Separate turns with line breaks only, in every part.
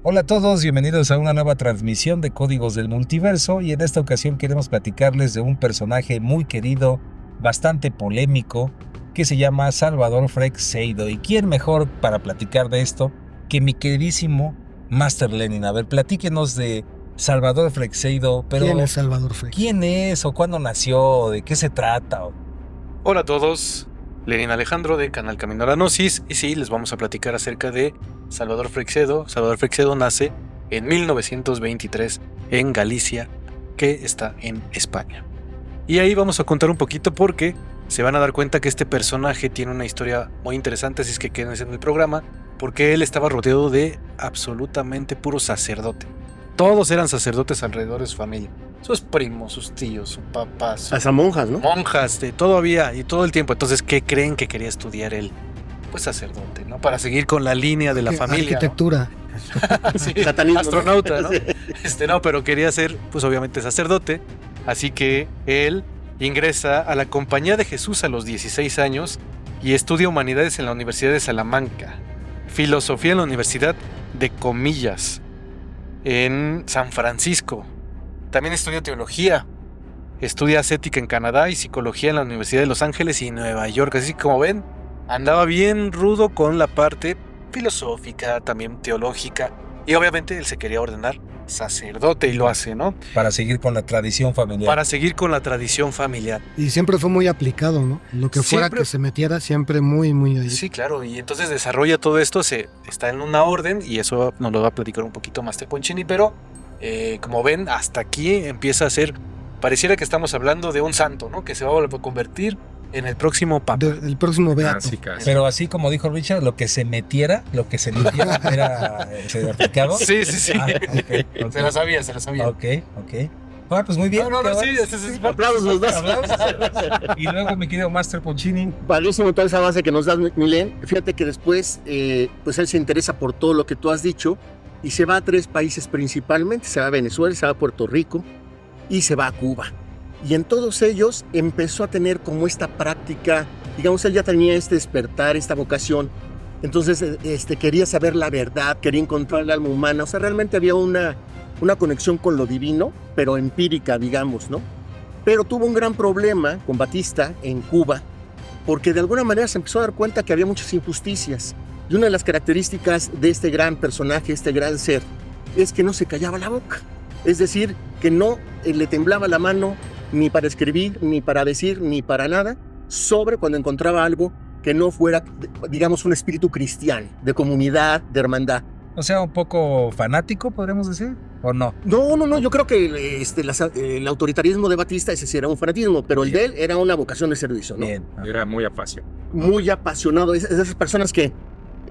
Hola a todos, bienvenidos a una nueva transmisión de Códigos del Multiverso y en esta ocasión queremos platicarles de un personaje muy querido, bastante polémico, que se llama Salvador Freixedo. ¿Y quién mejor para platicar de esto que mi queridísimo Master Lenin? A ver, platíquenos de Salvador Freixedo. Pero
¿quién es Salvador Freixedo?
¿Quién es o cuándo nació? ¿De qué se trata?
Hola a todos, Lenin Alejandro de Canal Camino a la Gnosis, y sí, les vamos a platicar acerca de Salvador Freixedo. Salvador Freixedo nace en 1923 en Galicia, que está en España. Y ahí vamos a contar un poquito porque se van a dar cuenta que este personaje tiene una historia muy interesante, así es que quédense en el programa, porque él estaba rodeado de absolutamente puro sacerdote. Todos eran sacerdotes alrededor de su familia. Sus primos, sus tíos, sus papás.
Hasta monjas, ¿no?
Monjas, de todo había y todo el tiempo. Entonces, ¿qué creen que quería estudiar él? Pues sacerdote, ¿no? Para seguir con la línea de la familia.
Arquitectura.
¿No? Sí,
Satanismo,
astronauta, ¿no?
Sí.
No, pero quería ser, pues obviamente, sacerdote. Así que él ingresa a la Compañía de Jesús a los 16 años y estudia humanidades en la Universidad de Salamanca. Filosofía en la Universidad de Comillas en San Francisco. También estudia teología, estudia ascética en Canadá y psicología en la Universidad de Los Ángeles y Nueva York. Así que, como ven, andaba bien rudo con la parte filosófica, también teológica, y obviamente él se quería ordenar sacerdote y lo hace, ¿no?
Para seguir con la tradición familiar.
Para seguir con la tradición familiar.
Y siempre fue muy aplicado, ¿no? Lo que fuera
Siempre.
que se metiera, siempre muy ahí.
Sí, claro, y entonces desarrolla todo esto, está en una orden, y eso nos lo va a platicar un poquito Master Ponchini, pero como ven, hasta aquí empieza a ser, pareciera que estamos hablando de un santo, ¿no? Que se va a convertir en el próximo papa.
El próximo beato.
Casi, casi.
Pero así como dijo Richard, lo que se metiera era ¿se aplicaba?
Sí, sí, sí.
Ok.
Se la sabía, se la sabía.
Ok. Bueno, pues muy bien.
No,
qué
sí,
bueno.
es
Aplausos los dos.
Aplausos. Y luego mi querido Master Ponchini.
Padrísimo toda esa base que nos das, Milen. Fíjate que después, pues él se interesa por todo lo que tú has dicho y se va a 3 países principalmente. Se va a Venezuela, se va a Puerto Rico y se va a Cuba. Y en todos ellos empezó a tener como esta práctica, digamos, él ya tenía este despertar, esta vocación. Entonces, quería saber la verdad, quería encontrar el alma humana. O sea, realmente había una conexión con lo divino, pero empírica, digamos, ¿no? Pero tuvo un gran problema con Batista en Cuba, porque de alguna manera se empezó a dar cuenta que había muchas injusticias. Y una de las características de este gran personaje, este gran ser, es que no se callaba la boca. Es decir, que no le temblaba la mano ni para escribir, ni para decir, ni para nada, sobre cuando encontraba algo que no fuera, digamos, un espíritu cristiano, de comunidad, de hermandad.
O sea, un poco fanático, podríamos decir, ¿o no?
No, yo creo que el autoritarismo de Batista, ese sí era un fanatismo, pero el de él era una vocación de servicio, ¿no?
Bien.
Era muy apasionado.
Muy apasionado, es de esas personas que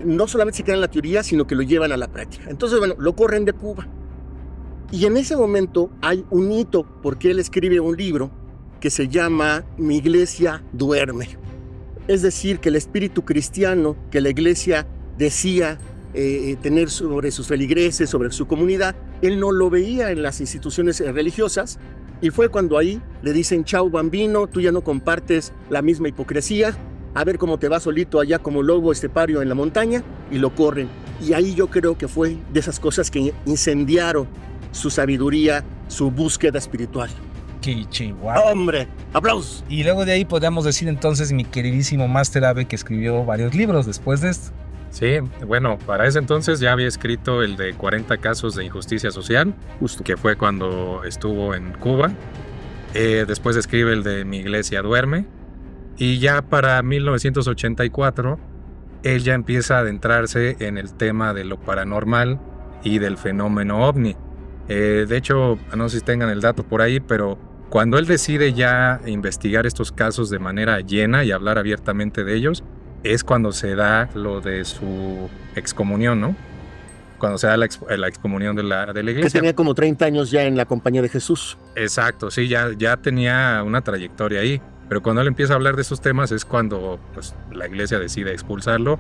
no solamente se quedan en la teoría, sino que lo llevan a la práctica. Entonces, bueno, lo corren de Cuba. Y en ese momento hay un hito, porque él escribe un libro que se llama Mi iglesia duerme. Es decir, que el espíritu cristiano que la iglesia decía tener sobre sus feligreses, sobre su comunidad, él no lo veía en las instituciones religiosas, y fue cuando ahí le dicen: chao bambino, tú ya no compartes la misma hipocresía, a ver cómo te va solito allá como lobo estepario en la montaña, y lo corren. Y ahí yo creo que fue de esas cosas que incendiaron su sabiduría, su búsqueda espiritual.
¡Qué chihuahua!
¡Hombre! ¡Aplausos!
Y luego de ahí podríamos decir entonces mi queridísimo Master Abe, que escribió varios libros después de esto.
Sí, bueno, para ese entonces ya había escrito el de 40 casos de injusticia social,
Justo.
que fue cuando estuvo en Cuba. Después escribe el de Mi iglesia duerme. Y ya para 1984, él ya empieza a adentrarse en el tema de lo paranormal y del fenómeno ovni. De hecho, no sé si tengan el dato por ahí, pero cuando él decide ya investigar estos casos de manera llena y hablar abiertamente de ellos, es cuando se da lo de su excomunión, ¿no? Cuando se da la excomunión de la
Que
iglesia.
tenía como 30 años ya en la compañía de Jesús.
Exacto, sí, ya tenía una trayectoria ahí. Pero cuando él empieza a hablar de esos temas es cuando pues, la iglesia decide expulsarlo.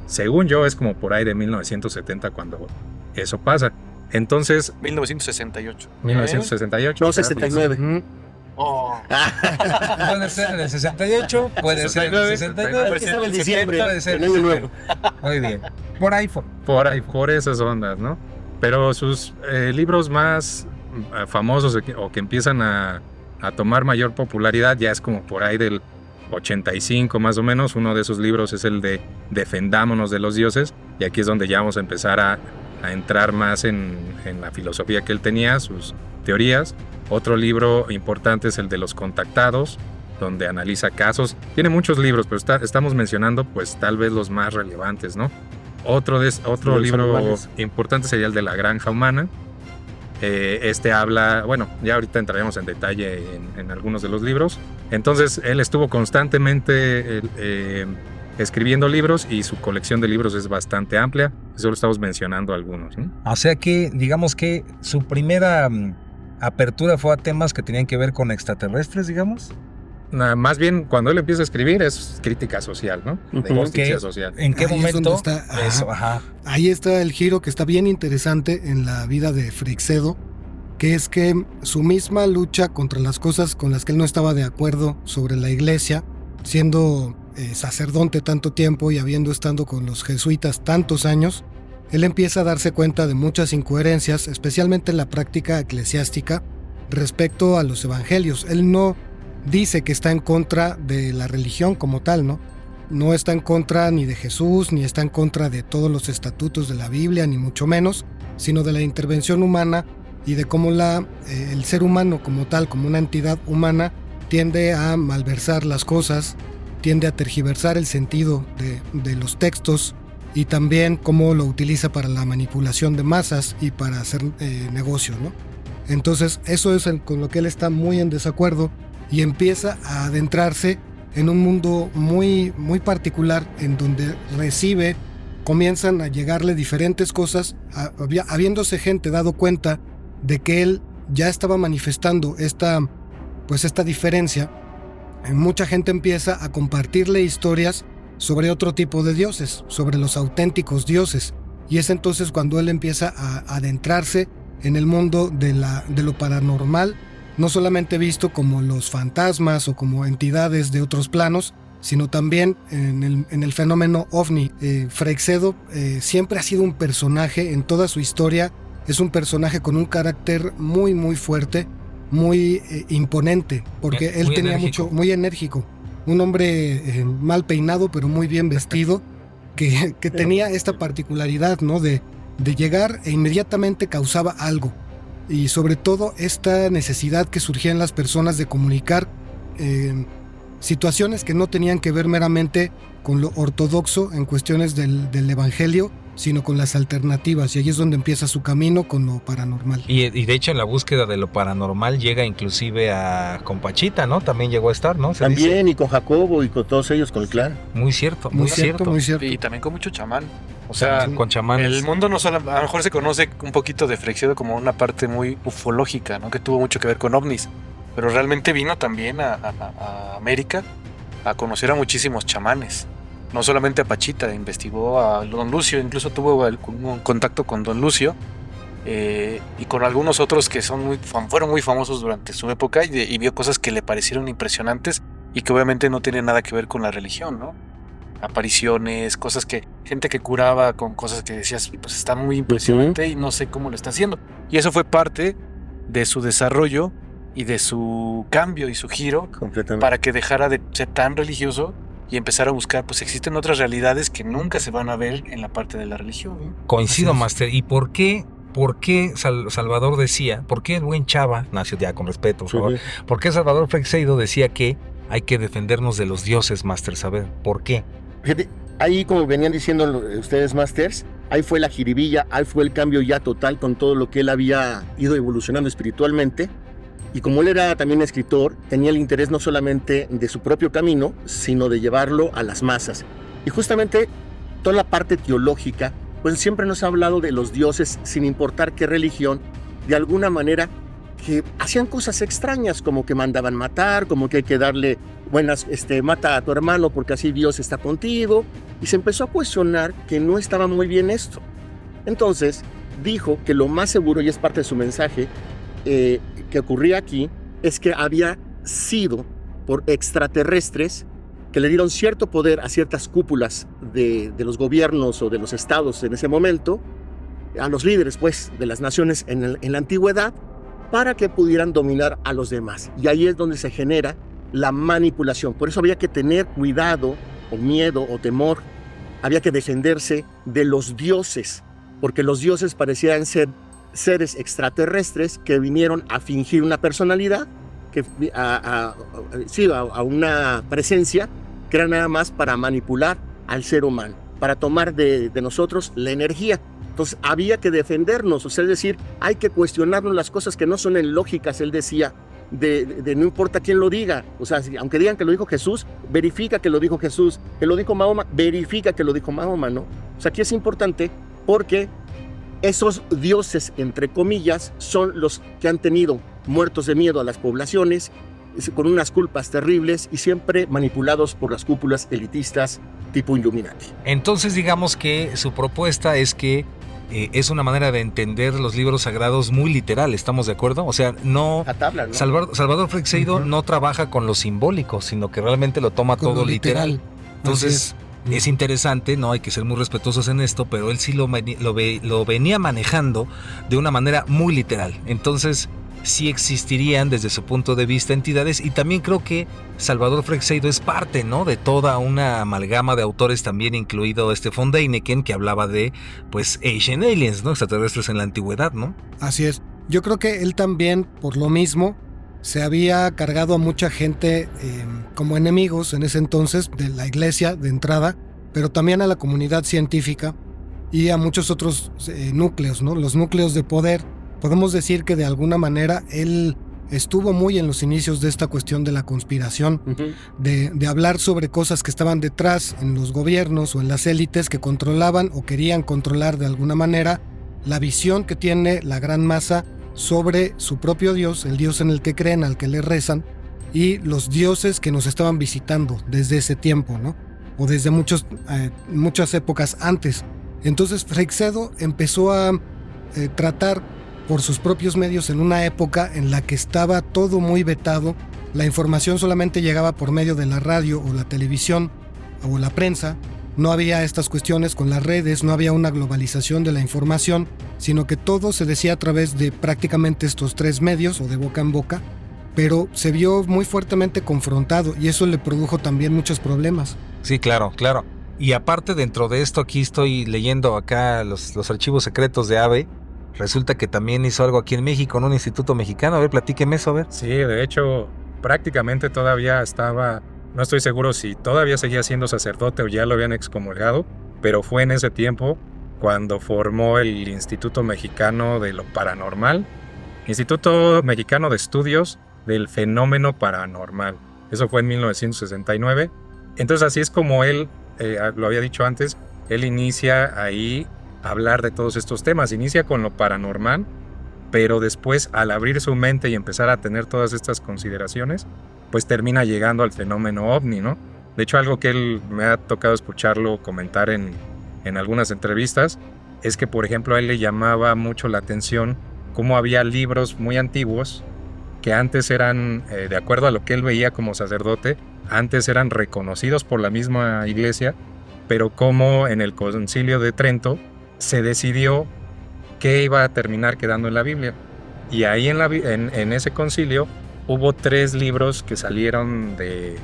Según yo, es como por ahí de 1970 cuando eso pasa. Entonces,
1968.
1968.
No, 69.
Oh.
Puede ser en el 68, puede ser en el 69,
Puede ser en diciembre,
puede ser
en año nuevo.
Muy bien. Por ahí fue.
Por esas ondas, ¿no? Pero sus libros más famosos o que empiezan a tomar mayor popularidad ya es como por ahí del 85 más o menos. Uno de esos libros es el de Defendámonos de los dioses, y aquí es donde ya vamos a empezar a entrar más en la filosofía que él tenía, sus teorías. Otro libro importante es el de Los Contactados, donde analiza casos. Tiene muchos libros, pero estamos mencionando pues tal vez los más relevantes, ¿no? Otro libro
animales.
importante sería el de La Granja Humana. Este habla, bueno, ya ahorita entraremos en detalle en algunos de los libros. Entonces, él estuvo constantemente escribiendo libros, y su colección de libros es bastante amplia. Solo estamos mencionando algunos, ¿no?
O sea que, digamos que su primera apertura fue a temas que tenían que ver con extraterrestres, digamos.
Más bien, cuando él empieza a escribir, es crítica social, ¿no? De
Ujú.
justicia social.
¿En qué
Ahí es
momento?
donde está, ajá.
Eso, ajá.
Ahí está el giro que está bien interesante en la vida de Freixedo, que es que su misma lucha contra las cosas con las que él no estaba de acuerdo sobre la iglesia, siendo sacerdote tanto tiempo y habiendo estado con los jesuitas tantos años, él empieza a darse cuenta de muchas incoherencias, especialmente en la práctica eclesiástica respecto a los evangelios. Él no dice que está en contra de la religión como tal, ¿no? No está en contra ni de Jesús, ni está en contra de todos los estatutos de la Biblia, ni mucho menos, sino de la intervención humana y de cómo el ser humano como tal, como una entidad humana, tiende a malversar las cosas, tiende a tergiversar el sentido de los textos, y también cómo lo utiliza para la manipulación de masas y para hacer negocio, ¿no? Entonces eso es con lo que él está muy en desacuerdo, y empieza a adentrarse en un mundo muy, muy particular, en donde comienzan a llegarle diferentes cosas, habiéndose gente dado cuenta de que él ya estaba manifestando esta diferencia. Mucha gente empieza a compartirle historias sobre otro tipo de dioses, sobre los auténticos dioses, y es entonces cuando él empieza a adentrarse en el mundo de lo paranormal, no solamente visto como los fantasmas o como entidades de otros planos, sino también en el fenómeno ovni. Freixedo siempre ha sido un personaje en toda su historia, es un personaje con un carácter muy muy fuerte, muy imponente, porque él
Muy
tenía
enérgico.
muy enérgico, un hombre mal peinado pero muy bien vestido, que tenía esta particularidad, ¿no? de llegar e inmediatamente causaba algo. Y sobre todo esta necesidad que surgía en las personas de comunicar situaciones que no tenían que ver meramente con lo ortodoxo en cuestiones del evangelio, sino con las alternativas, y ahí es donde empieza su camino con lo paranormal.
Y de hecho en la búsqueda de lo paranormal llega inclusive con Pachita, ¿no? También llegó a estar, ¿no? Se dice.
También, y con Jacobo y con todos ellos, con el clan.
Muy cierto,
Muy cierto.
Y también con mucho chamán. O sea,
con chamanes.
el mundo no solo, a lo mejor se conoce un poquito de Freixedo como una parte muy ufológica, ¿no? Que tuvo mucho que ver con ovnis, pero realmente vino también a América a conocer a muchísimos chamanes. No solamente a Pachita, investigó a Don Lucio, incluso tuvo un contacto con Don Lucio, y con algunos otros que fueron muy famosos durante su época, y vio cosas que le parecieron impresionantes y que obviamente no tenían nada que ver con la religión, ¿no? Apariciones, gente que curaba con cosas que decías, pues está muy impresionante y no sé cómo lo está haciendo. Y eso fue parte de su desarrollo y de su cambio y su giro
Completamente.
para que dejara de ser tan religioso y empezar a buscar, pues existen otras realidades que nunca se van a ver en la parte de la religión, ¿no?
Coincido,
Así es.
Master. ¿Y por qué Salvador decía, por qué el buen Chava, nació ya con respeto, por favor, por qué Salvador Freixedo decía que hay que defendernos de los dioses, Master? Saber, ¿por qué?
Fíjate, ahí como venían diciendo ustedes, Masters, ahí fue la jiribilla, ahí fue el cambio ya total con todo lo que él había ido evolucionando espiritualmente. Y como él era también escritor, tenía el interés no solamente de su propio camino, sino de llevarlo a las masas. Y justamente toda la parte teológica, pues siempre nos ha hablado de los dioses, sin importar qué religión, de alguna manera que hacían cosas extrañas, como que mandaban matar, como que hay que darle mata a tu hermano porque así Dios está contigo. Y se empezó a cuestionar que no estaba muy bien esto. Entonces dijo que lo más seguro, y es parte de su mensaje, que ocurría aquí, es que había sido por extraterrestres que le dieron cierto poder a ciertas cúpulas de los gobiernos o de los estados en ese momento, a los líderes pues, de las naciones en la antigüedad para que pudieran dominar a los demás. Y ahí es donde se genera la manipulación. Por eso había que tener cuidado o miedo o temor. Había que defenderse de los dioses, porque los dioses parecían ser seres extraterrestres que vinieron a fingir una personalidad, a una presencia que era nada más para manipular al ser humano, para tomar de nosotros la energía. Entonces había que defendernos, o sea, es decir, hay que cuestionarnos las cosas que no son lógicas, él decía, de no importa quién lo diga, o sea, aunque digan que lo dijo Jesús, verifica que lo dijo Jesús, que lo dijo Mahoma, verifica que lo dijo Mahoma, ¿no? O sea, aquí es importante porque esos dioses, entre comillas, son los que han tenido muertos de miedo a las poblaciones, con unas culpas terribles y siempre manipulados por las cúpulas elitistas tipo Illuminati.
Entonces digamos que su propuesta es que es una manera de entender los libros sagrados muy literal, ¿estamos de acuerdo? O sea, no...
A tabla, ¿no?
Salvador Freixedo no trabaja con lo simbólico, sino que realmente lo toma todo literal. Entonces... Es interesante, no hay que ser muy respetuosos en esto, pero él sí lo venía manejando de una manera muy literal. Entonces sí existirían desde su punto de vista entidades, y también creo que Salvador Freixedo es parte, ¿no?, de toda una amalgama de autores, también incluido von Däniken, que hablaba de pues Ancient Aliens, ¿no?, extraterrestres en la antigüedad, ¿no?
Así es. Yo creo que él también, por lo mismo, se había cargado a mucha gente como enemigos en ese entonces de la iglesia de entrada, pero también a la comunidad científica y a muchos otros núcleos, ¿no? Los núcleos de poder. Podemos decir que de alguna manera él estuvo muy en los inicios de esta cuestión de la conspiración, de hablar sobre cosas que estaban detrás en los gobiernos o en las élites que controlaban o querían controlar de alguna manera la visión que tiene la gran masa sobre su propio Dios, el Dios en el que creen, al que le rezan, y los dioses que nos estaban visitando desde ese tiempo, ¿no? O desde muchas épocas antes. Entonces Freixedo empezó a tratar por sus propios medios en una época en la que estaba todo muy vetado, la información solamente llegaba por medio de la radio o la televisión o la prensa. No había estas cuestiones con las redes, no había una globalización de la información, sino que todo se decía a través de prácticamente estos tres medios o de boca en boca, pero se vio muy fuertemente confrontado y eso le produjo también muchos problemas.
Sí, claro. Y aparte, dentro de esto, aquí estoy leyendo acá los archivos secretos de AVE. Resulta que también hizo algo aquí en México, en un instituto mexicano. A ver, platíqueme eso, a ver.
Sí, de hecho, prácticamente todavía estaba... No estoy seguro si todavía seguía siendo sacerdote o ya lo habían excomulgado, pero fue en ese tiempo cuando formó el Instituto Mexicano de lo Paranormal, Instituto Mexicano de Estudios del Fenómeno Paranormal. Eso fue en 1969. Entonces así es como él, lo había dicho antes, él inicia ahí a hablar de todos estos temas. Inicia con lo paranormal, pero después al abrir su mente y empezar a tener todas estas consideraciones, pues termina llegando al fenómeno ovni, ¿no? De hecho, algo que él me ha tocado escucharlo comentar en algunas entrevistas es que, por ejemplo, a él le llamaba mucho la atención cómo había libros muy antiguos que antes eran, de acuerdo a lo que él veía como sacerdote, antes eran reconocidos por la misma iglesia, pero como en el Concilio de Trento se decidió que iba a terminar quedando en la Biblia. Y ahí en ese concilio hubo 3 libros que salieron de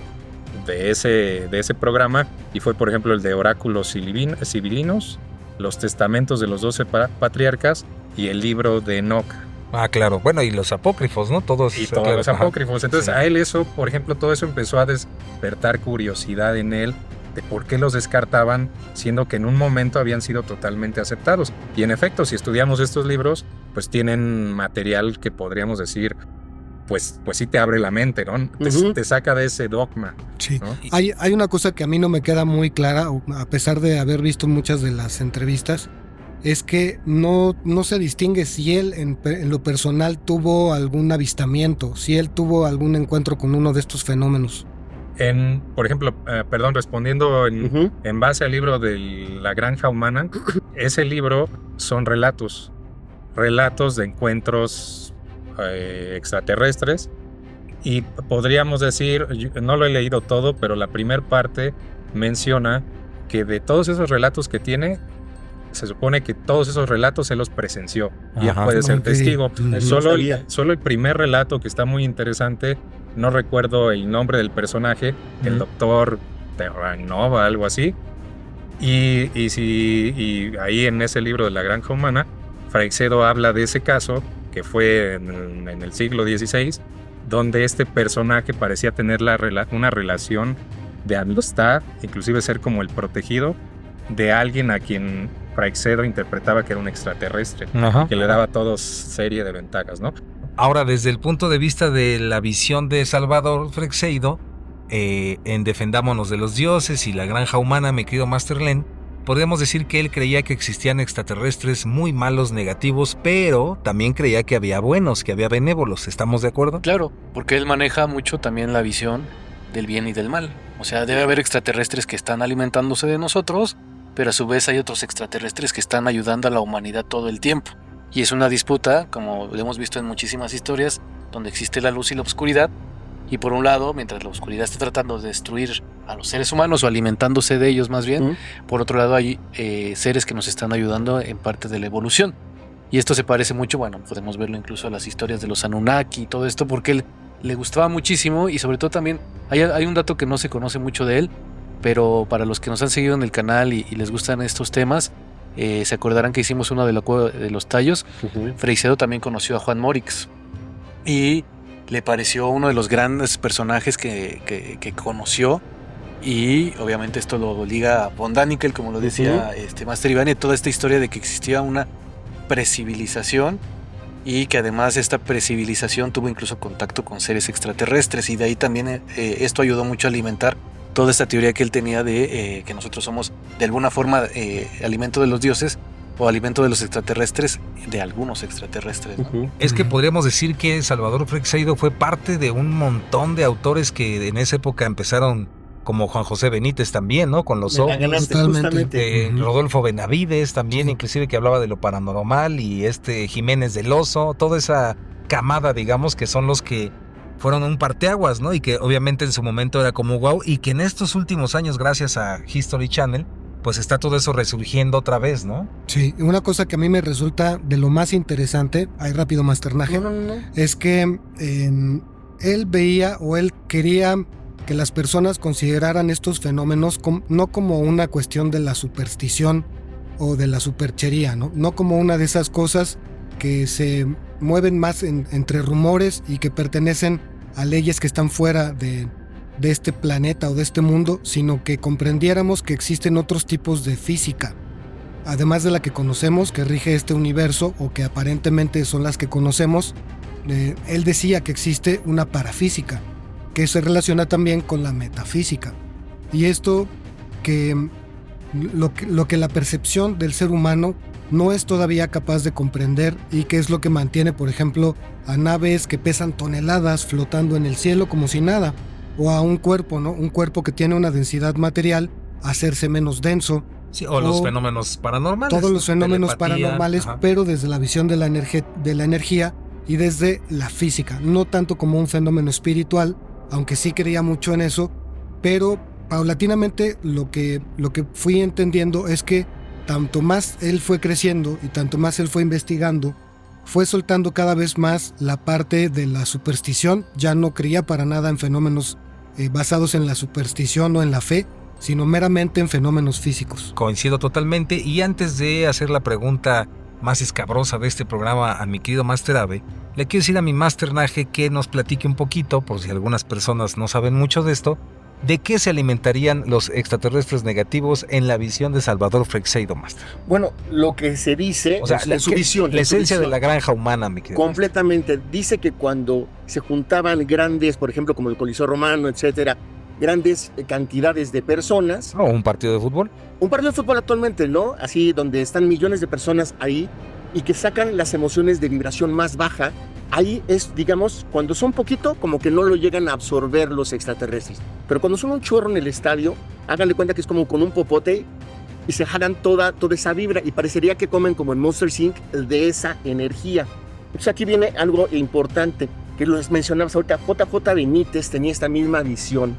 ese programa, y fue, por ejemplo, el de Oráculos Sibilinos, los Testamentos de los 12 Patriarcas y el libro de Enoch.
Ah, claro. Bueno, y los apócrifos, ¿no? Todos
los apócrifos. Entonces, sí. A él eso, por ejemplo, todo eso empezó a despertar curiosidad en él de por qué los descartaban, siendo que en un momento habían sido totalmente aceptados. Y en efecto, si estudiamos estos libros, pues tienen material que podríamos decir, pues sí te abre la mente, ¿no? Te saca de ese dogma.
Sí.
¿No?
Hay una cosa que a mí no me queda muy clara, a pesar de haber visto muchas de las entrevistas, es que no se distingue si él en lo personal tuvo algún avistamiento, si él tuvo algún encuentro con uno de estos fenómenos.
Por ejemplo, respondiendo en base al libro de La Granja Humana, ese libro son relatos de encuentros extraterrestres, y podríamos decir, no lo he leído todo, pero la primera parte menciona que de todos esos relatos que tiene, se supone que todos esos relatos se los presenció y él
Ajá.
puede ser
Ok.
testigo.
No
sabía.
Solo el primer relato, que está muy interesante, no recuerdo el nombre del personaje, el doctor Terranova, algo así. Y ahí en ese libro de La Granja Humana, Freixedo habla de ese caso que fue en el siglo XVI, donde este personaje parecía tener una relación de amistad, inclusive ser como el protegido de alguien a quien Freixedo interpretaba que era un extraterrestre,
Ajá.
que le daba a todos serie de ventajas, ¿no?
Ahora, desde el punto de vista de la visión de Salvador Freixedo, en Defendámonos de los Dioses y La Granja Humana, mi querido Master Len, podríamos decir que él creía que existían extraterrestres muy malos, negativos, pero también creía que había buenos, que había benévolos. ¿Estamos de acuerdo?
Claro, porque él maneja mucho también la visión del bien y del mal. O sea, debe haber extraterrestres que están alimentándose de nosotros, pero a su vez hay otros extraterrestres que están ayudando a la humanidad todo el tiempo. Y es una disputa, como lo hemos visto en muchísimas historias, donde existe la luz y la oscuridad. Y por un lado, mientras la oscuridad está tratando de destruir a los seres humanos o alimentándose de ellos más bien, por otro lado hay seres que nos están ayudando en parte de la evolución. Y esto se parece mucho, bueno, podemos verlo incluso a las historias de los Anunnaki y todo esto, porque él le gustaba muchísimo y sobre todo también hay un dato que no se conoce mucho de él, pero para los que nos han seguido en el canal y les gustan estos temas, se acordarán que hicimos uno de la Cueva de los Tallos. Freixedo también conoció a Juan Morix y le pareció uno de los grandes personajes que conoció, y obviamente esto lo liga a Von Daniken, como lo decía Master Iván, y toda esta historia de que existía una precivilización y que además esta precivilización tuvo incluso contacto con seres extraterrestres, y de ahí también esto ayudó mucho a alimentar toda esta teoría que él tenía de que nosotros somos de alguna forma alimento de los dioses o alimento de los extraterrestres, de algunos extraterrestres, ¿no?
Es que podríamos decir que Salvador Freixedo fue parte de un montón de autores que en esa época empezaron, como Juan José Benítez también, ¿no? Con los ovnis.
Totalmente.
Justamente.
Rodolfo Benavides también,
Sí.
inclusive, que hablaba de lo paranormal, y Jiménez del Oso, toda esa camada, digamos, que son los que fueron un parteaguas, ¿no? Y que obviamente en su momento era como wow, y que en estos últimos años, gracias a History Channel, pues está todo eso resurgiendo otra vez, ¿no?
Sí, una cosa que a mí me resulta de lo más interesante, ahí rápido Masternaje,
No.
es que él veía o él quería que las personas consideraran estos fenómenos no como una cuestión de la superstición o de la superchería, no como una de esas cosas que se mueven más entre rumores y que pertenecen a leyes que están fuera de este planeta o de este mundo, sino que comprendiéramos que existen otros tipos de física, además de la que conocemos, que rige este universo o que aparentemente son las que conocemos. Él decía que existe una parafísica, que se relaciona también con la metafísica. Y esto que lo que la percepción del ser humano no es todavía capaz de comprender, y que es lo que mantiene, por ejemplo, a naves que pesan toneladas flotando en el cielo como si nada, o a un cuerpo, ¿no? Un cuerpo que tiene una densidad material hacerse menos denso.
Sí, o los fenómenos paranormales.
Todos los fenómenos
Telepatía,
paranormales,
ajá.
pero desde la visión de la energía y desde la física, no tanto como un fenómeno espiritual, aunque sí creía mucho en eso, pero paulatinamente lo que fui entendiendo es que tanto más él fue creciendo y tanto más él fue investigando, fue soltando cada vez más la parte de la superstición. Ya no creía para nada en fenómenos basados en la superstición o en la fe, sino meramente en fenómenos físicos.
Coincido totalmente, y antes de hacer la pregunta más escabrosa de este programa a mi querido Master Ave, le quiero decir a mi Masternaje que nos platique un poquito, por si algunas personas no saben mucho de esto, de qué se alimentarían los extraterrestres negativos en la visión de Salvador Freixedo, Master.
Bueno, lo que se dice,
O sea,
en su visión,
la
en su
esencia de
visión,
la granja humana, mi querido Master.
completamente, dice que cuando se juntaban grandes, por ejemplo, como el Coliseo Romano, etcétera, grandes cantidades de personas,
O un partido de fútbol.
un partido de fútbol actualmente, ¿no? Así, donde están millones de personas ahí y que sacan las emociones de vibración más baja, ahí es, digamos, cuando son poquito, como que no lo llegan a absorber los extraterrestres. Pero cuando son un chorro en el estadio, háganle cuenta que es como con un popote y se jalan toda esa vibra, y parecería que comen como en Monster Inc. de esa energía. Entonces aquí viene algo importante, que lo mencionabas ahorita. JJ Benítez tenía esta misma visión.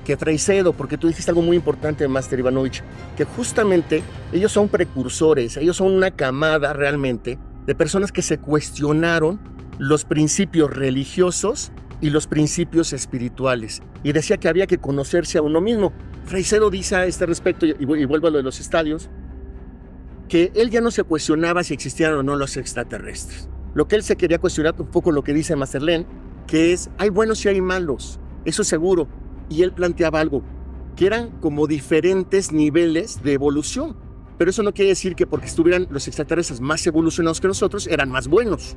que Freixedo, porque tú dijiste algo muy importante, Master Ivanovich, que justamente ellos son precursores, ellos son una camada realmente de personas que se cuestionaron los principios religiosos y los principios espirituales, y decía que había que conocerse a uno mismo. Freixedo dice a este respecto, y vuelvo a lo de los estadios, que él ya no se cuestionaba si existían o no los extraterrestres. Lo que él se quería cuestionar, un poco lo que dice Masterlen, que es, hay buenos y hay malos, eso seguro. Y él planteaba algo, que eran como diferentes niveles de evolución. Pero eso no quiere decir que porque estuvieran los extraterrestres más evolucionados que nosotros, eran más buenos.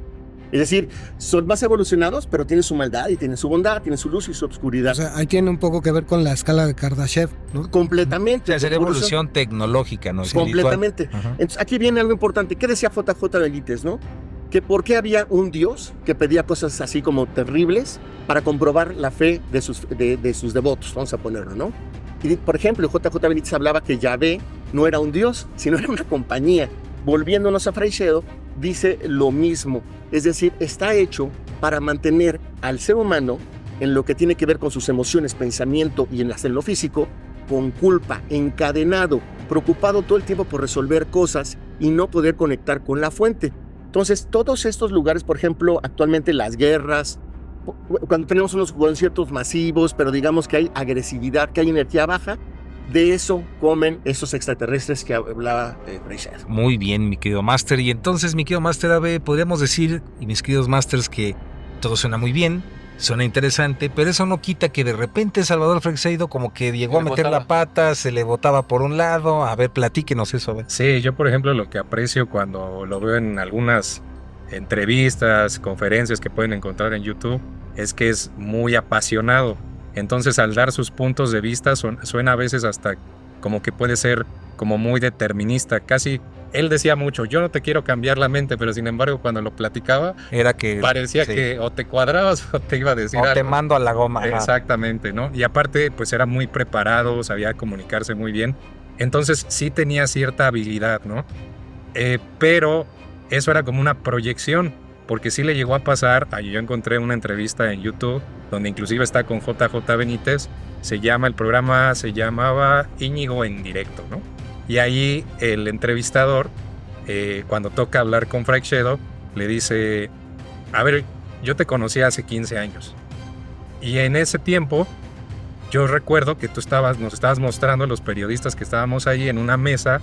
Es decir, son más evolucionados, pero tienen su maldad y tienen su bondad, tienen su luz y su oscuridad.
O sea, ahí tiene un poco que ver con la escala de Kardashev, ¿no?
Completamente.
O sea, sería evolución tecnológica, ¿no?
Completamente.
Ajá.
Entonces, aquí viene algo importante. ¿Qué decía JJ Benítez, no? Que por qué había un Dios que pedía cosas así como terribles para comprobar la fe de sus devotos, vamos a ponerlo, ¿no? Y, por ejemplo, JJ Benítez hablaba que Yahvé no era un Dios, sino era una compañía. Volviéndonos a Freixedo, dice lo mismo. Es decir, está hecho para mantener al ser humano en lo que tiene que ver con sus emociones, pensamiento y en lo físico, con culpa, encadenado, preocupado todo el tiempo por resolver cosas y no poder conectar con la fuente. Entonces, todos estos lugares, por ejemplo, actualmente las guerras, cuando tenemos unos conciertos masivos, pero digamos que hay agresividad, que hay energía baja, de eso comen esos extraterrestres que hablaba Freixedo.
Muy bien, mi querido Master. Y entonces, mi querido Master Abe, podríamos decir, y mis queridos Masters, que todo suena muy bien, suena interesante, pero eso no quita que de repente Salvador Freixedo como que llegó a meter la pata, se le botaba por un lado. A ver, platíquenos eso, a ver.
Sí, yo por ejemplo lo que aprecio cuando lo veo en algunas entrevistas, conferencias que pueden encontrar en YouTube, es que es muy apasionado. Entonces al dar sus puntos de vista suena a veces hasta como que puede ser como muy determinista. Casi él decía mucho, yo no te quiero cambiar la mente, pero sin embargo cuando lo platicaba
era que
parecía
sí,
que o te cuadrabas o te iba a decir
o
algo.
te mando a la goma.
Exactamente, ¿no? Y aparte pues era muy preparado, sabía comunicarse muy bien. Entonces sí tenía cierta habilidad, ¿no? Pero eso era como una proyección, porque sí le llegó a pasar. Yo encontré una entrevista en YouTube donde inclusive está con JJ Benítez. El programa se llamaba Íñigo en directo, ¿no? Y ahí el entrevistador, cuando toca hablar con Freixedo, le dice, a ver, yo te conocí hace 15 años. Y en ese tiempo, yo recuerdo que nos estabas mostrando a los periodistas que estábamos ahí en una mesa,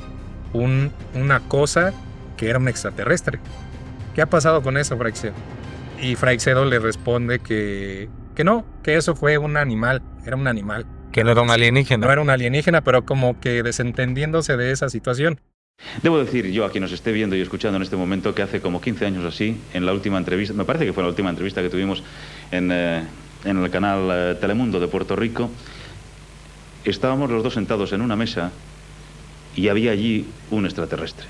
una cosa que era un extraterrestre. ¿Qué ha pasado con eso, Freixedo? Y Freixedo le responde que no, que eso fue un animal, era un animal.
Que no era un alienígena.
No era un alienígena, pero como que desentendiéndose de esa situación.
Debo decir yo a quien nos esté viendo y escuchando en este momento que hace como 15 años así, en la última entrevista, me parece que fue la última entrevista que tuvimos en el canal Telemundo de Puerto Rico, estábamos los dos sentados en una mesa y había allí un extraterrestre.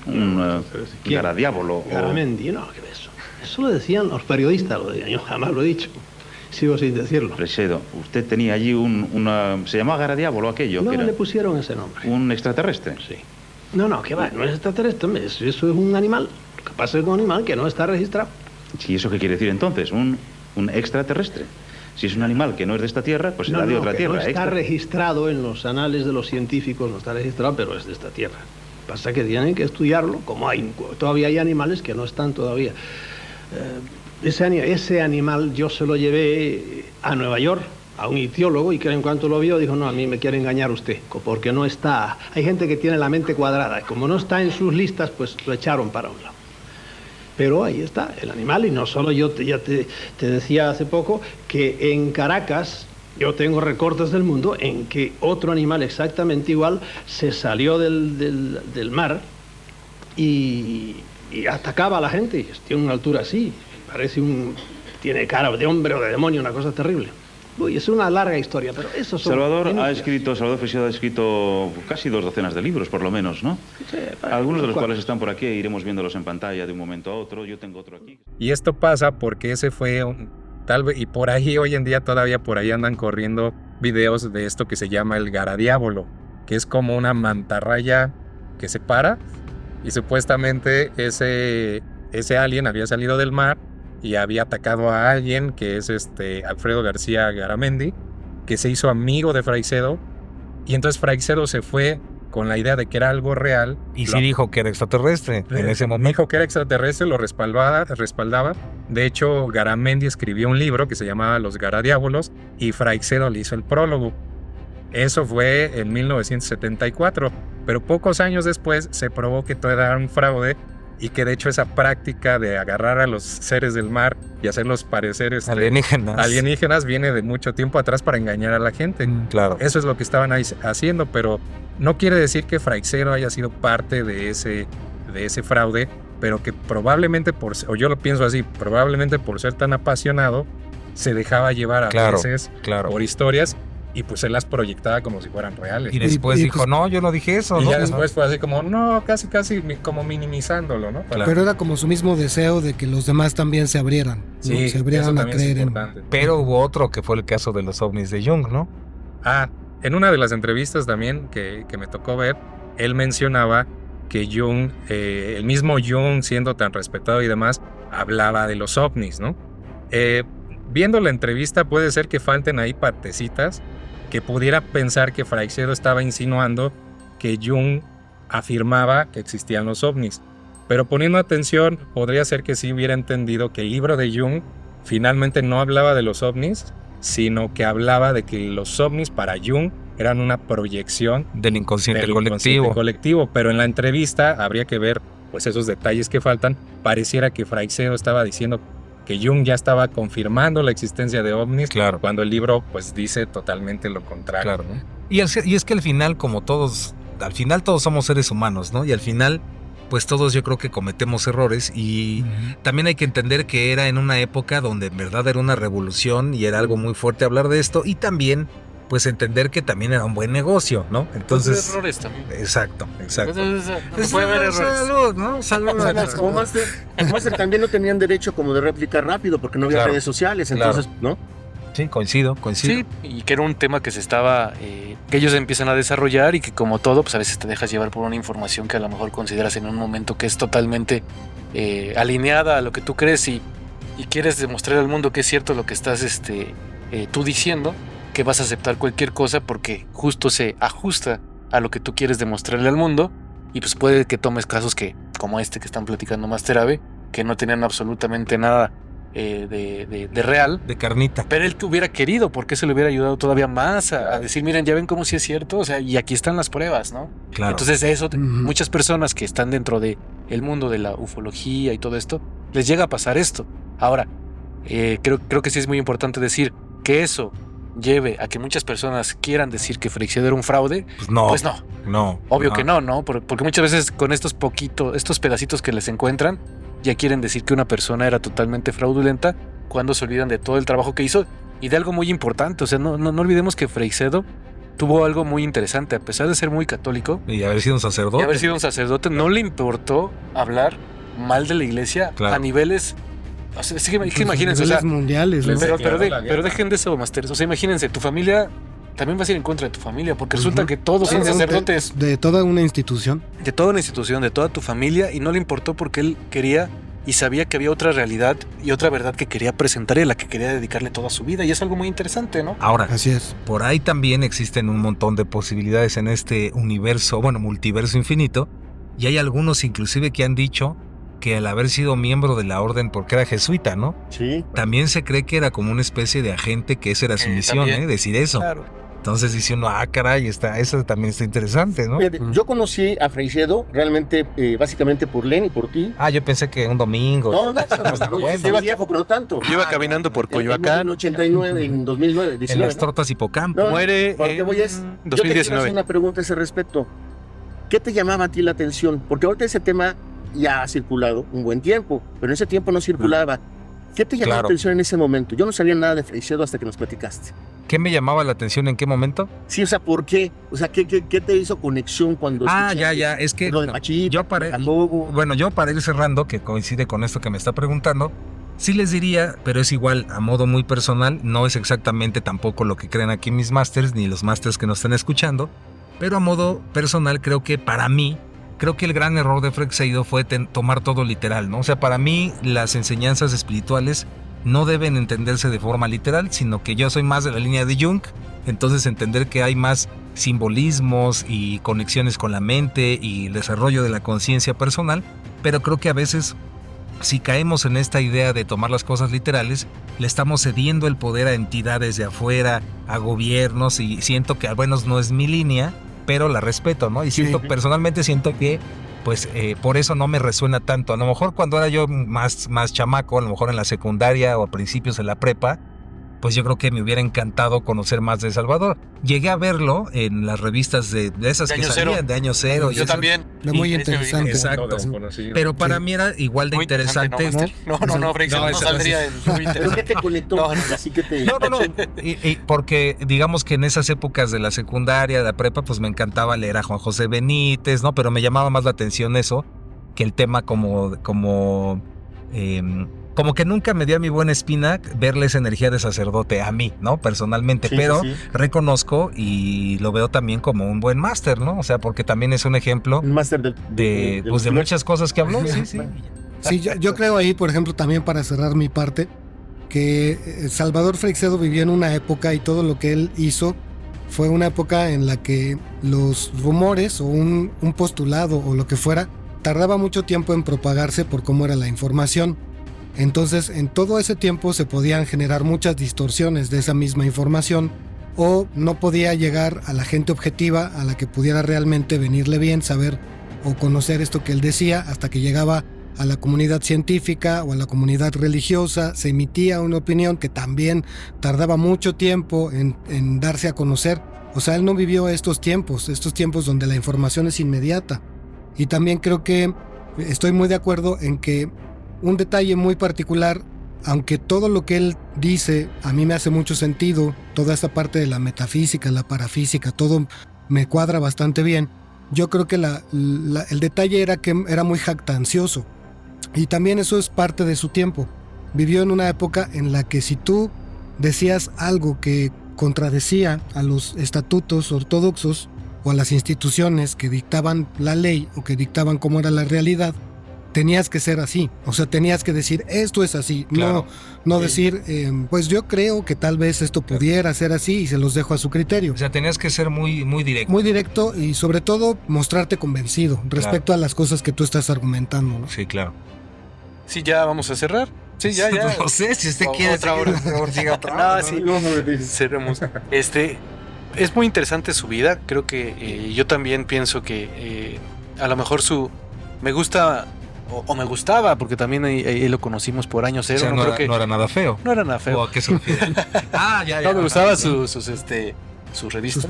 Un garadiábolo.
Garamendi, no, ¿qué es eso? Eso lo decían los periodistas, yo jamás lo he dicho. Sigo sin decirlo.
Freixedo, usted tenía allí se llamaba garadiábolo aquello.
No,
que era
le pusieron ese nombre.
¿Un extraterrestre?
Sí. No, que va, no es extraterrestre, hombre, eso es un animal. Lo que pasa es que es un animal que no está registrado.
Sí, ¿eso qué quiere decir entonces? ¿Un extraterrestre? Si es un animal que no es de esta tierra, pues será de otra tierra.
No está registrado en los anales de los científicos, no está registrado, pero es de esta tierra. Pasa que tienen que estudiarlo, como todavía hay animales que no están todavía. Ese animal yo se lo llevé a Nueva York, a un ictiólogo, y que en cuanto lo vio dijo, no, a mí me quiere engañar usted, porque no está. Hay gente que tiene la mente cuadrada, como no está en sus listas, pues lo echaron para un lado. Pero ahí está el animal, y no solo yo, ya te decía hace poco que en Caracas yo tengo recortes del mundo en que otro animal exactamente igual se salió del mar y atacaba a la gente. Tiene una altura así, tiene cara de hombre o de demonio, una cosa terrible. Uy, es una larga historia, pero eso son...
Salvador Freixedo ha escrito casi 2 docenas de libros, por lo menos, ¿no?
Sí,
algunos de los cuales están por aquí, iremos viéndolos en pantalla de un momento a otro. Yo tengo otro aquí.
Y esto pasa porque ese fue tal vez, y por ahí hoy en día todavía por ahí andan corriendo videos de esto que se llama el garadiábolo, que es como una mantarraya que se para, y supuestamente ese alien había salido del mar y había atacado a alguien que es Alfredo García Garamendi, que se hizo amigo de Freixedo, y entonces Freixedo se fue con la idea de que era algo real.
Y sí dijo que era extraterrestre en ese momento.
Dijo que era extraterrestre, lo respaldaba. De hecho, Garamendi escribió un libro que se llamaba Los Garadiábolos y Freixedo le hizo el prólogo. Eso fue en 1974, pero pocos años después se probó que todo era un fraude y que de hecho esa práctica de agarrar a los seres del mar y hacerlos parecer alienígenas viene de mucho tiempo atrás para engañar a la gente.
Claro.
Eso es lo que estaban ahí haciendo, pero no quiere decir que Freixedo haya sido parte de ese fraude, pero que probablemente o yo lo pienso así, probablemente por ser tan apasionado, se dejaba llevar a veces por historias y pues él las proyectaba como si fueran reales.
Y después dijo, no, yo no dije eso.
Y
¿no?
ya después fue así como, no, casi como minimizándolo, ¿no?
Pero era como su mismo deseo de que los demás también se abrieran.
Sí,
¿no? Se abrieran a creer en...
Pero hubo otro que fue el caso de los ovnis de Jung, ¿no?
En una de las entrevistas también que me tocó ver, él mencionaba que Jung, el mismo Jung, siendo tan respetado y demás, hablaba de los ovnis, ¿no? Viendo la entrevista puede ser que falten ahí partecitas que pudiera pensar que Freixedo estaba insinuando que Jung afirmaba que existían los ovnis. Pero poniendo atención, podría ser que sí hubiera entendido que el libro de Jung finalmente no hablaba de los ovnis, sino que hablaba de que los ovnis para Jung eran una proyección
del inconsciente
colectivo. Pero en la entrevista habría que ver pues esos detalles que faltan. Pareciera que Freixedo estaba diciendo que Jung ya estaba confirmando la existencia de ovnis, cuando el libro pues dice totalmente lo contrario.
Claro, ¿no? Y es que al final, como todos somos seres humanos, ¿no? Y al final, pues todos yo creo que cometemos errores y también hay que entender que era en una época donde en verdad era una revolución y era algo muy fuerte hablar de esto y también pues entender que también era un buen negocio, ¿no? Entonces...
Puede haber errores también.
Exacto.
No puede haber errores.
Salud, ¿no? Salud.
Como Master también no tenían derecho como de réplica rápido porque no había redes sociales, entonces, ¿no?
Sí, coincido.
Sí, y que era un tema que se estaba, que ellos empiezan a desarrollar y que como todo, pues a veces te dejas llevar por una información que a lo mejor consideras en un momento que es totalmente alineada a lo que tú crees y quieres demostrar al mundo que es cierto lo que estás tú diciendo, que vas a aceptar cualquier cosa porque justo se ajusta a lo que tú quieres demostrarle al mundo y pues puede que tomes casos como este que están platicando Master Abe, que no tenían absolutamente nada de real,
de carnita,
pero él que hubiera querido, porque se le hubiera ayudado todavía más a decir, miren, ya ven cómo sí es cierto, o sea, y aquí están las pruebas, ¿no?
Claro.
Entonces eso, muchas personas que están dentro de el mundo de la ufología y todo esto, les llega a pasar esto. Ahora, creo que sí es muy importante decir que eso lleve a que muchas personas quieran decir que Freixedo era un fraude,
pues no.
Obvio que no, porque muchas veces con estos pedacitos que les encuentran, ya quieren decir que una persona era totalmente fraudulenta cuando se olvidan de todo el trabajo que hizo y de algo muy importante. O sea, no olvidemos que Freixedo tuvo algo muy interesante, a pesar de ser muy católico
y haber sido un sacerdote,
no le importó hablar mal de la iglesia a niveles... O sea, es que imagínense,
mundiales, ¿no?
Pero dejen de eso, Masters. O sea, imagínense, tu familia también vas a ir en contra de tu familia, porque resulta que todos son sacerdotes.
De toda una institución.
De toda una institución, de toda tu familia, y no le importó porque él quería y sabía que había otra realidad y otra verdad que quería presentar y a la que quería dedicarle toda su vida, y es algo muy interesante, ¿no?
Ahora,
así es.
Por ahí también existen un montón de posibilidades en este universo, multiverso infinito, y hay algunos inclusive que han dicho que al haber sido miembro de la orden, porque era jesuita, ¿no?
Sí.
También se cree que era como una especie de agente, que esa era su misión, decir eso.
Claro.
Entonces dice uno, caray, eso también está interesante, ¿no?
Yo conocí a Freixedo realmente, básicamente por Len y por ti.
Yo pensé que un domingo.
Lleva viejo, pero no tanto.
Lleva caminando por Coyoacán.
En 89, en 2009. 19,
en las tortas hipocampo.
Muere en 2019.
Yo te quiero hacer una pregunta a ese respecto. ¿Qué te llamaba a ti la atención? Porque ahorita ese tema ya ha circulado un buen tiempo, pero en ese tiempo no circulaba. ¿Qué te llamó la atención en ese momento? Yo no sabía nada de Freixedo hasta que nos platicaste.
¿Qué me llamaba la atención en qué momento?
Sí, o sea, ¿por qué? O sea, ¿qué te hizo conexión cuando
ya, es que
lo de Machito,
yo para ir cerrando, que coincide con esto que me está preguntando, sí les diría, pero es igual a modo muy personal, no es exactamente tampoco lo que creen aquí mis masters, ni los masters que nos están escuchando, pero a modo personal creo que para mí, el gran error de Freixedo fue tomar todo literal, ¿no? O sea, para mí las enseñanzas espirituales no deben entenderse de forma literal, sino que yo soy más de la línea de Jung Entonces entender que hay más simbolismos y conexiones con la mente y el desarrollo de la conciencia personal, pero creo que a veces si caemos en esta idea de tomar las cosas literales, le estamos cediendo el poder a entidades de afuera, a gobiernos, y siento que al menos no es mi línea, pero la respeto, ¿no? Y personalmente siento que pues por eso no me resuena tanto. A lo mejor cuando era yo más chamaco, a lo mejor en la secundaria o a principios de la prepa, pues yo creo que me hubiera encantado conocer más de El Salvador. Llegué a verlo en las revistas de esas que salían de Año Cero.
Yo también.
Muy interesante.
Exacto. Pero para mí era igual de
Muy
interesante.
No, Frex, no saldría en muy
¿Pero qué te conectó?
No.
Así que te...
No. Y porque digamos que en esas épocas de la secundaria, de la prepa, pues me encantaba leer a Juan José Benítez, ¿no? Pero me llamaba más la atención eso que el tema como que nunca me dio a mi buena espina verle esa energía de sacerdote a mí, ¿no? Personalmente,
Sí,
pero
sí.
Reconozco y lo veo también como un buen máster, ¿no? O sea, porque también es un ejemplo
Un máster
de muchas cosas que habló. Sí.
Sí, yo creo ahí, por ejemplo, también para cerrar mi parte, que Salvador Freixedo vivió en una época y todo lo que él hizo fue una época en la que los rumores o un postulado o lo que fuera tardaba mucho tiempo en propagarse por cómo era la información. Entonces, en todo ese tiempo se podían generar muchas distorsiones de esa misma información o no podía llegar a la gente objetiva a la que pudiera realmente venirle bien saber o conocer esto que él decía hasta que llegaba a la comunidad científica o a la comunidad religiosa, se emitía una opinión que también tardaba mucho tiempo en darse a conocer. O sea, él no vivió estos tiempos donde la información es inmediata. Y también creo que estoy muy de acuerdo en que un detalle muy particular, aunque todo lo que él dice a mí me hace mucho sentido, toda esta parte de la metafísica, la parafísica, todo me cuadra bastante bien, yo creo que el detalle era que era muy jactancioso. Y también eso es parte de su tiempo. Vivió en una época en la que si tú decías algo que contradecía a los estatutos ortodoxos o a las instituciones que dictaban la ley o que dictaban cómo era la realidad, tenías que ser así, o sea, tenías que decir esto es así,
claro.
no decir pues yo creo que tal vez esto pudiera ser así y se los dejo a su criterio.
O sea, tenías que ser muy directo.
Muy directo y sobre todo mostrarte convencido respecto a las cosas que tú estás argumentando, ¿no?
Sí, claro.
Sí, ya vamos a cerrar. Sí, ya.
No sé, si usted quiere
otra hora.
por favor, siga otra hora.
No, sí. Cerremos. Es muy interesante su vida. Creo que yo también pienso que a lo mejor me gusta o me gustaba, porque también ahí lo conocimos por Año Cero.
O sea, no era nada feo.
No era nada feo.
¿O a qué se refiere? Ya.
No, me gustaba sus revistas,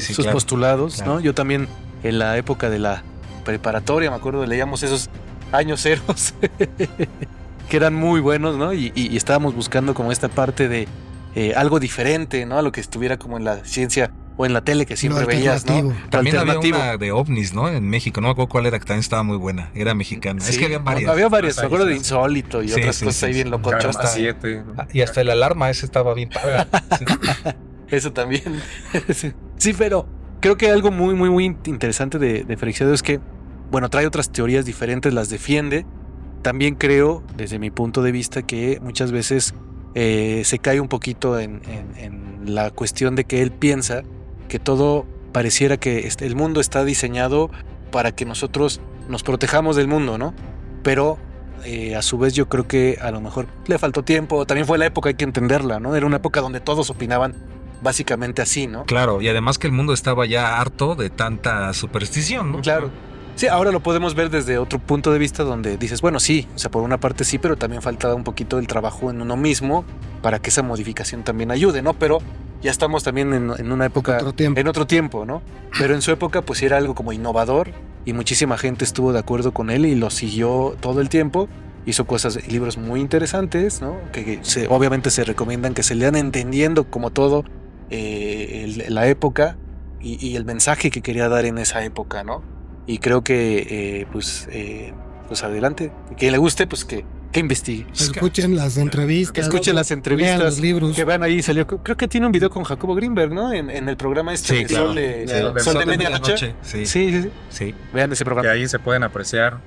sus
claro.
postulados,
Claro.
¿no? Yo también en la época de la preparatoria, me acuerdo, leíamos esos Años Ceros que eran muy buenos, ¿no? Y estábamos buscando como esta parte de algo diferente, ¿no? A lo que estuviera como en la ciencia o en la tele que siempre veías, ¿no?
También había una de ovnis, ¿no? En México, no me acuerdo cuál era, que también estaba muy buena, era mexicana.
Sí,
es que había varias.
Había varias, me acuerdo de Insólito y otras cosas ahí bien locochas.
Karma 7.
Y hasta el alarma, ese estaba bien padre. Sí.
Eso también. Sí, pero creo que algo muy, muy, muy interesante de Freixedo es que, bueno, trae otras teorías diferentes, las defiende. También creo, desde mi punto de vista, que muchas veces se cae un poquito en la cuestión de que él piensa que todo pareciera que el mundo está diseñado para que nosotros nos protejamos del mundo, ¿no? Pero a su vez yo creo que a lo mejor le faltó tiempo, también fue la época, hay que entenderla, ¿no? Era una época donde todos opinaban básicamente así, ¿no?
Claro, y además que el mundo estaba ya harto de tanta superstición, ¿no?
Claro. Sí, ahora lo podemos ver desde otro punto de vista donde dices, bueno, sí, o sea, por una parte sí, pero también falta un poquito el trabajo en uno mismo para que esa modificación también ayude, ¿no? Pero ya estamos también en una época, en otro tiempo, ¿no? Pero en su época pues era algo como innovador y muchísima gente estuvo de acuerdo con él y lo siguió todo el tiempo. Hizo libros muy interesantes, ¿no? Que obviamente se recomiendan que se lean entendiendo como todo la época y el mensaje que quería dar en esa época, ¿no? Y creo que pues adelante, que le guste, pues que investigue.
Escuchen las entrevistas.
Que escuchen las entrevistas.
Lean los libros.
Que vean ahí, salió, creo que tiene un video con Jacobo Greenberg, ¿no? En el programa
Sí, claro.
Sol de Medianoche.
Sí.
Vean ese programa.
Y ahí se pueden apreciar,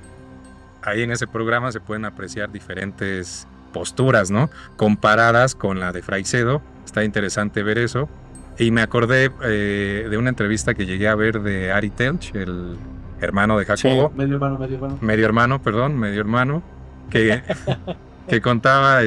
ahí en ese programa se pueden apreciar diferentes posturas, ¿no? Comparadas con la de Freixedo. Está interesante ver eso. Y me acordé de una entrevista que llegué a ver de Ari Telch, el hermano de Jacobo.
Sí.
Medio hermano, que contaba,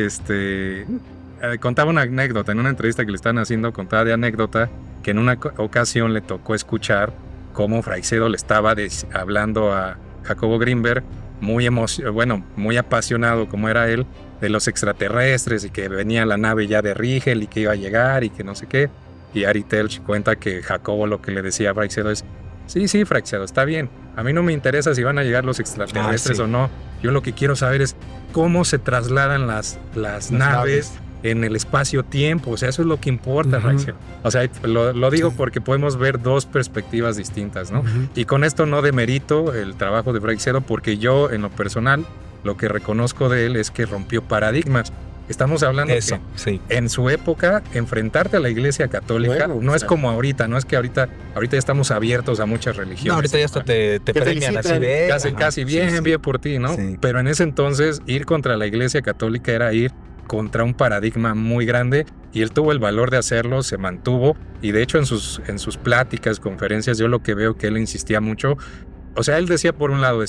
contaba una anécdota, en una entrevista que le estaban haciendo, contaba de anécdota que en una ocasión le tocó escuchar cómo Freixedo le estaba hablando a Jacobo Grinberg, muy apasionado como era él, de los extraterrestres y que venía la nave ya de Rigel y que iba a llegar y que no sé qué. Y Ari Telch cuenta que Jacobo lo que le decía a Freixedo es: sí, Freixedo, está bien, a mí no me interesa si van a llegar los extraterrestres o no, yo lo que quiero saber es cómo se trasladan las naves en el espacio-tiempo, o sea, eso es lo que importa, Freixedo. O sea, lo digo porque podemos ver dos perspectivas distintas, ¿no? Y con esto no demerito el trabajo de Freixedo, porque yo, en lo personal, lo que reconozco de él es que rompió paradigmas. Estamos hablando
Eso,
que
sí.
en su época, enfrentarte a la Iglesia Católica no es como ahorita, no es que ahorita ya estamos abiertos a muchas religiones.
No, ahorita ya hasta te premian así de...
Casi bien por ti, ¿no?
Sí.
Pero en ese entonces, ir contra la Iglesia Católica era ir contra un paradigma muy grande, y él tuvo el valor de hacerlo, se mantuvo, y de hecho en sus pláticas, conferencias, yo lo que veo que él insistía mucho. O sea, él decía, por un lado,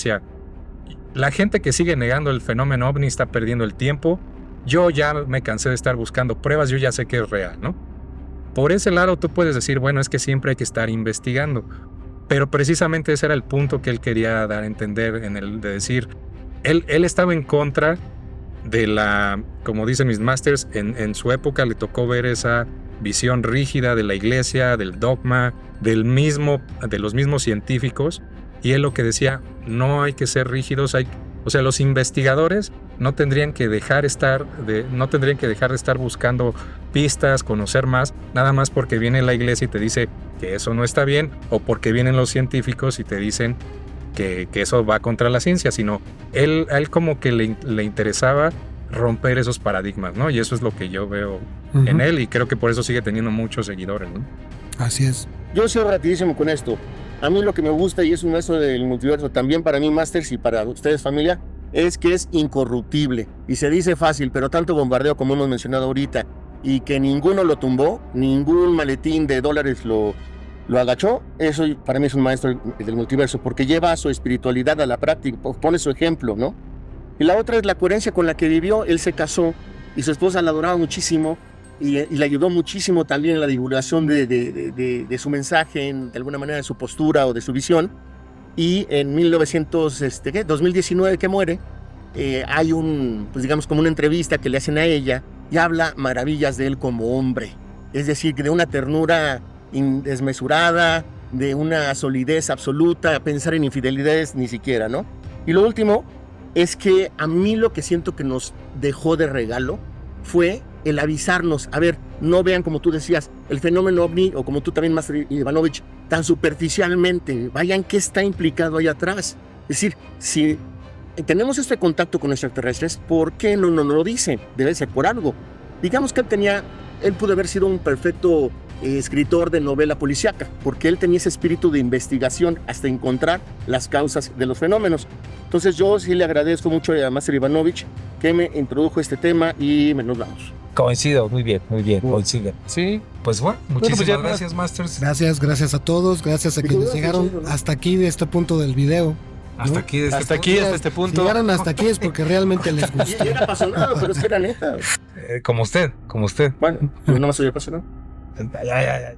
la gente que sigue negando el fenómeno ovni está perdiendo el tiempo. Yo ya me cansé de estar buscando pruebas, yo ya sé que es real, ¿no? Por ese lado tú puedes decir, bueno, es que siempre hay que estar investigando. Pero precisamente ese era el punto que él quería dar a entender, de decir, él estaba en contra de como dicen mis masters, en su época le tocó ver esa visión rígida de la iglesia, del dogma, de los mismos científicos, y él lo que decía, no hay que ser rígidos, o sea, los investigadores no tendrían que dejar de estar buscando pistas, conocer más, nada más porque viene la iglesia y te dice que eso no está bien, o porque vienen los científicos y te dicen que eso va contra la ciencia, sino a él como que le interesaba romper esos paradigmas, ¿no? Y eso es lo que yo veo en él, y creo que por eso sigue teniendo muchos seguidores, ¿no?
Así es.
Yo soy rapidísimo con esto. A mí lo que me gusta, y es un maestro del multiverso, también para mí, Masters, y para ustedes, familia, es que es incorruptible. Y se dice fácil, pero tanto bombardeo como hemos mencionado ahorita, y que ninguno lo tumbó, ningún maletín de dólares lo agachó, eso para mí es un maestro del multiverso, porque lleva su espiritualidad a la práctica, pone su ejemplo, ¿no? Y la otra es la coherencia con la que vivió. Él se casó y su esposa la adoraba muchísimo, y le ayudó muchísimo también en la divulgación de su mensaje, de alguna manera de su postura o de su visión. Y en 2019 que muere, hay digamos como una entrevista que le hacen a ella, y habla maravillas de él como hombre, es decir, de una ternura desmesurada, de una solidez absoluta, pensar en infidelidades ni siquiera, ¿no? Y lo último es que a mí lo que siento que nos dejó de regalo fue el avisarnos, a ver, no vean, como tú decías, el fenómeno ovni, o como tú también, Master Ivanovich, tan superficialmente, vayan qué está implicado ahí atrás. Es decir, si tenemos este contacto con extraterrestres, ¿por qué no lo dicen? Debe ser por algo. Digamos que él pudo haber sido un perfecto escritor de novela policíaca, porque él tenía ese espíritu de investigación hasta encontrar las causas de los fenómenos. Entonces yo sí le agradezco mucho a Master Ivanovich que me introdujo este tema, y nos vamos.
Coincido, muy bien, coincido.
Sí.
Pues bueno, muchísimas
ya
gracias, Masters.
Gracias a todos, gracias a quienes llegaron hasta aquí de este punto del video.
Hasta aquí,
hasta este punto.
Si llegaron hasta aquí es porque realmente les gustó.
Era apasionado, pero es que era neta.
Como usted.
Bueno, yo no soy apasionado.
Ya.